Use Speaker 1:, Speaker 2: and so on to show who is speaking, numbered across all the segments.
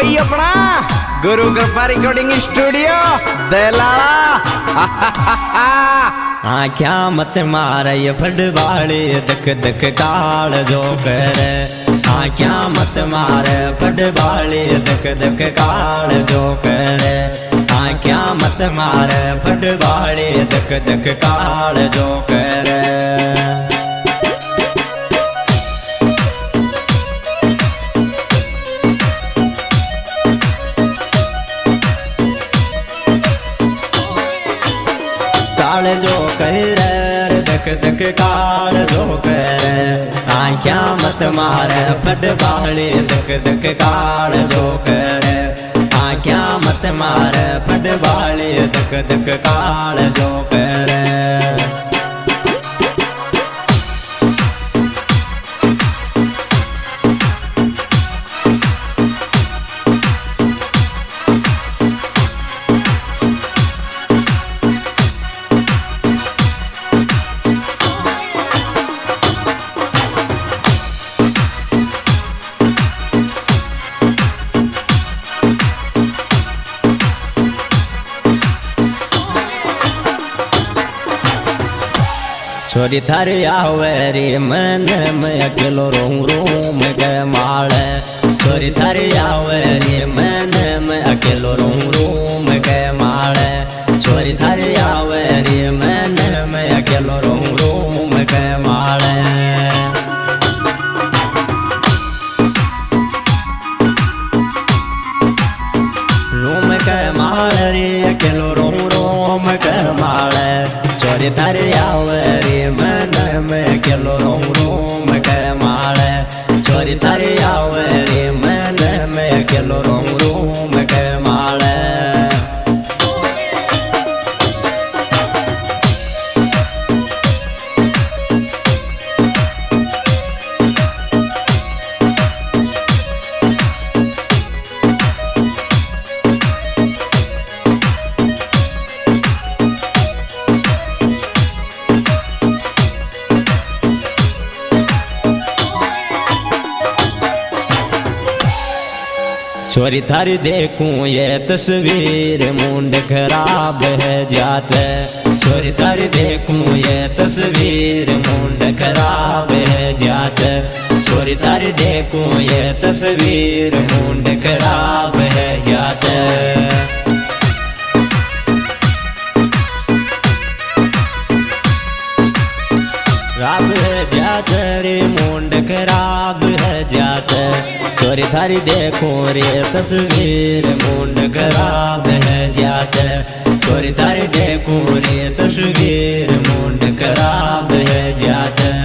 Speaker 1: वही अपना गुरु कृपा रिकॉर्डिंग स्टूडियो दलाला।
Speaker 2: क्या मत मारे ये फटवाड़ी दक दक काल जो करे। क्या मत मारे फटवाड़ी दक दक काल जो करे। क्या मत मारे फटवाड़ी दक दक काल जो करे। काल जो करे दक दक काल जो करे। क्या मत मारे फटवाड़ी दक दक काल जो करे। क्या मत मारे फटवाड़ी दक दक काल जो करे। छोरी थारी आवे रे मन में अकेलो रोऊं रोम के माले। छोरी थारी आवे रे मन में अकेलो रोऊं रोम के माले। छोरी थारी आवे रे मन में अकेलो रोऊं रोम के माले। रोम के माले रे अकेलो रोऊं रोम के माले। छोरी थारी आवे रे मन में अकेलो रोऊं रोम के माले। छोरी थारी आवे रे मन में अकेलो रोऊं रोम के माले। छोरी थारी देखूं ये तस्वीर मुंड खराब है जाचे। छोरी थारी देखूं ये तस्वीर मुंड खराब है जाचे। छोरी थारी देखूं ये तस्वीर मुंड खराब है जाचे। खराब है जाचे रे मुंड खराब है जाचे। छोरी थारी देखो रे तस्वीर मुंड खराब है जाचे। छोरी थारी देखो रे तस्वीर मुंड खराब है जाचे।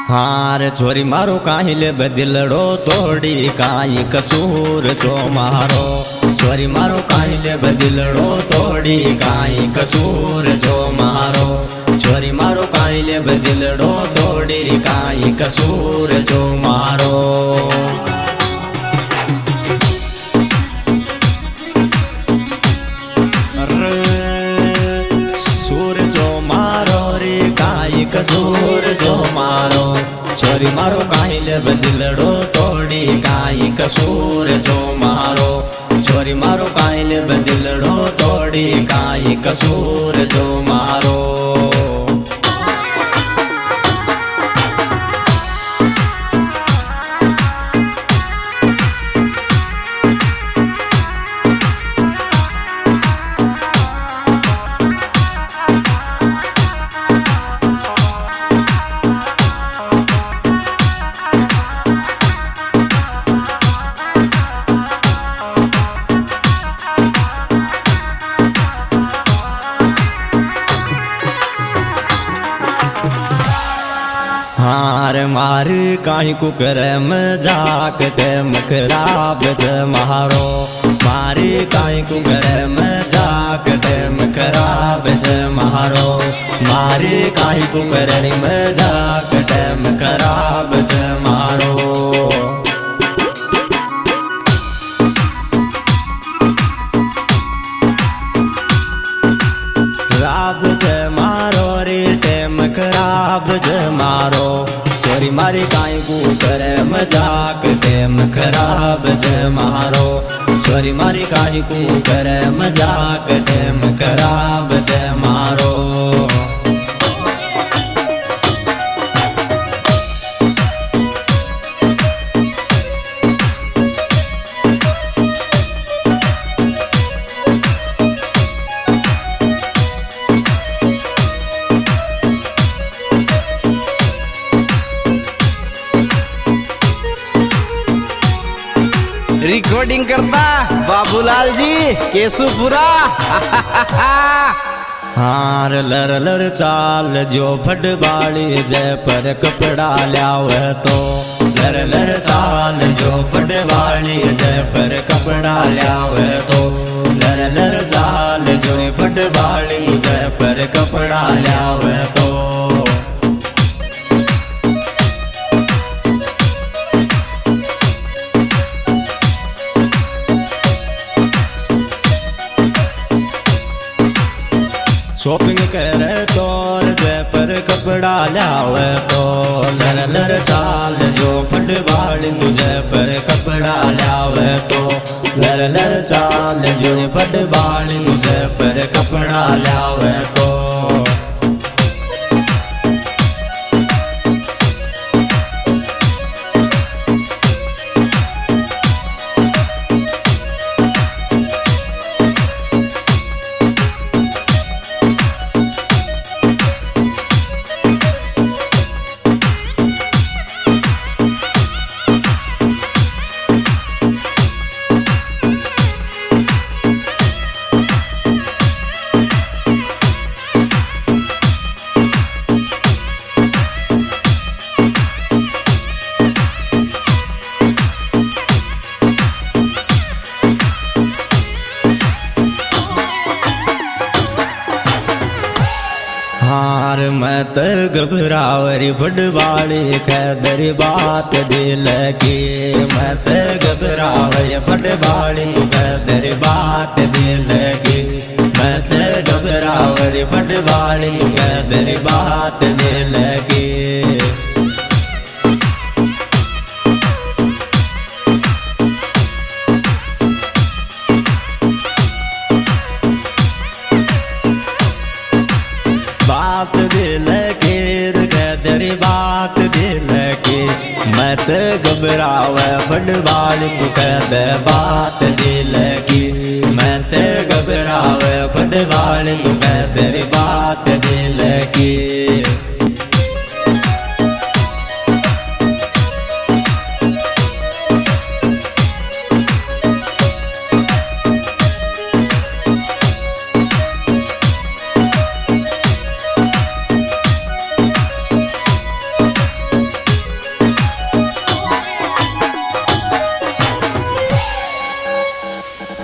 Speaker 2: हार छोरी मारो काहि ले बदिलड़ो तोड़ी काई कसूर जो मारो। छोरी मारो काहि ले बदिलड़ो तोड़ी काई कसूर जो मारो। छोरी मारो काहि ले बदिलड़ो तोड़ी काई कसूर जो मारो। सूर जो मारो रे काई कसूर जो मारो। छोरी मारो काहि ले बदिलड़ो तोड़ी काई कसूर जो मारो। छोरी मारो काहि ले बदिलड़ो तोड़ी काई कसूर जो मारो। काई को करे मजाक टेम खराब ज मारो मारी काई को करे मजाक टेम खराब ज मारो मारी काई को करे मजाक टेम खराब ज मारो खराब ज मारो रे टेम खराब ज मारो छोरी मारी काई को करे मजाक टेम खराब ज मारो छोरी मारी काई को करे मजाक टेम खराब ज मारो
Speaker 1: रिकॉर्डिंग करता बाबूलाल जी केशुपुरा।
Speaker 2: हार लर लर चाल जो फटबाड़ी जय पर कपड़ा ल्यावे तो लर लर चाल जो फटबाड़ी जय पर कपड़ा ल्यावे तो लर लर चाल जो फटबाड़ी जय पर कपड़ा ल्यावे तो शॉपिंग करे तो जय पर कपड़ा लावे तो लर लर चाल जो फटवाड़ी जय पर कपड़ा लावे तो लर लर चाल जो फटवाड़ी जय पर कपड़ा लावे तो हार मत घबरावरी फटवाड़ी खैदर बात दिल की मत घबरावरी फटवाड़ी खैदर बात दिल की मत घबरावरी फटवाड़ी खैदर बात दिल की बात दिल की तेरी बात दिल की मत घबरावे फटवाड़ी तू कह दे बात दिल की मत घबरावे फटवाड़ी तू कह तेरी बात दिल की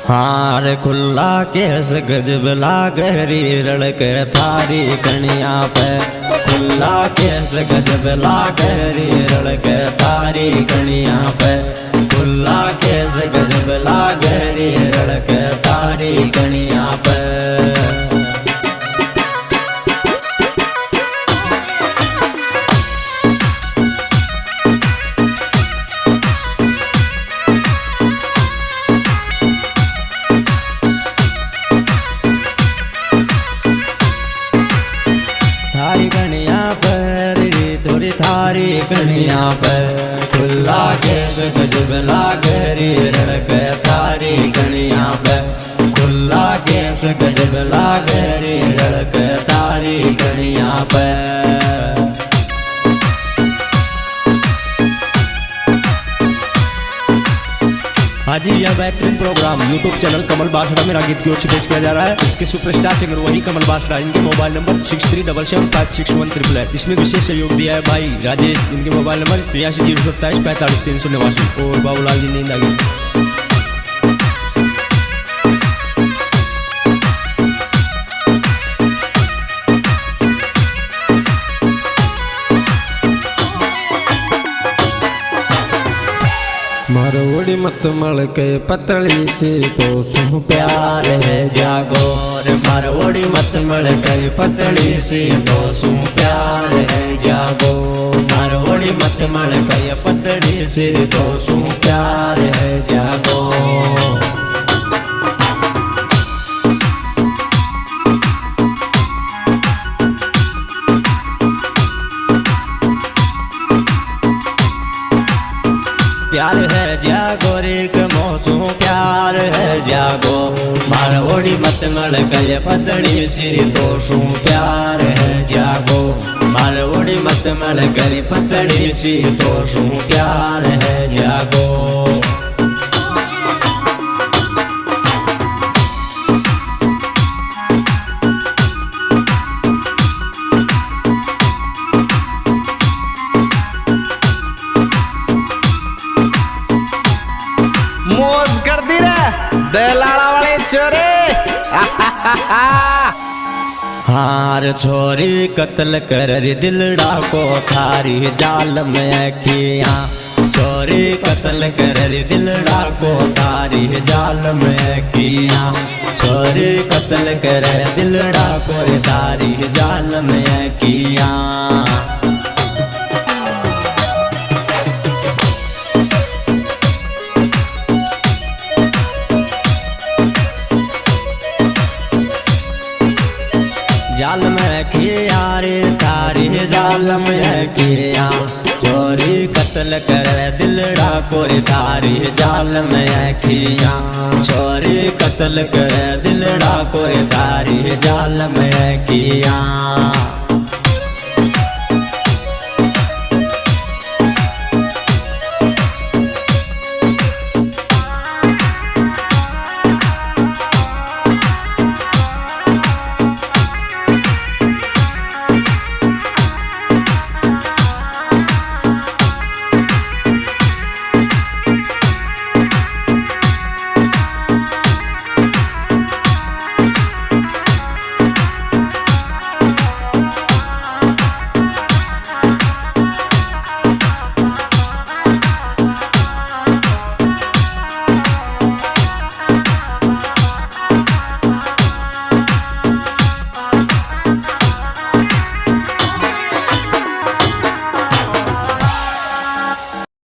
Speaker 2: हार खुला केस गजब लागरी रड़क थारी कनिया पे खुला केस गजब लागरी रड़क थारी कनिया पे खुला केस गजब लागरी रड़क थारी कनिया पे थारी कनिया पर खुला केस गजब लागरी रड़क थारी कनिया पर खुला केस गजब लागरी रड़क थारी कनिया पर हाजी
Speaker 3: यह बेहतरीन प्रोग्राम यूट्यूब चैनल कमल बासड़ा में रागित की ओर से पेश किया जा रहा है। इसके सुपरस्टार सिंगर वही कमल बासड़ा। इनके मोबाइल नंबर 6377561388। इसमें विशेष सहयोग दिया है भाई राजेश। इनके मोबाइल नंबर 8307245389 और बाबूलाल जी नींद आ गई।
Speaker 4: मारवड़ी मत मल के पतली सी तो सुन
Speaker 2: प्यार है जागो रे मारवड़ी मत मल के पतली सी तो सुन प्यार है जागो मारवड़ी मत मल के पतली सी तो सुन प्यार है जागो। प्यार है जागो रे कमोसो प्यार है जागो मारवड़ी मत मल गए पतड़ी सिर दोषों प्यार है जागो मारवड़ी मत मल गए पतड़ी सिर दोषों प्यार है जागो।
Speaker 1: मौज कर दी रे दलाला वाले छोरे।
Speaker 2: हार छोरी कत्ल कर रे दिलड़ा को थारी जाल में किया छोरी कत्ल कर रे दिलड़ा को थारी जाल में किया छोरी कत्ल कर दिलड़ा को थारी जाल में किया। जाल में किया रे तारी जाल में किया चोरी कत्ल कर दिलड़ा को तारी जाल में किया चोरी कत्ल कर दिलड़ा को तारी जाल में किया।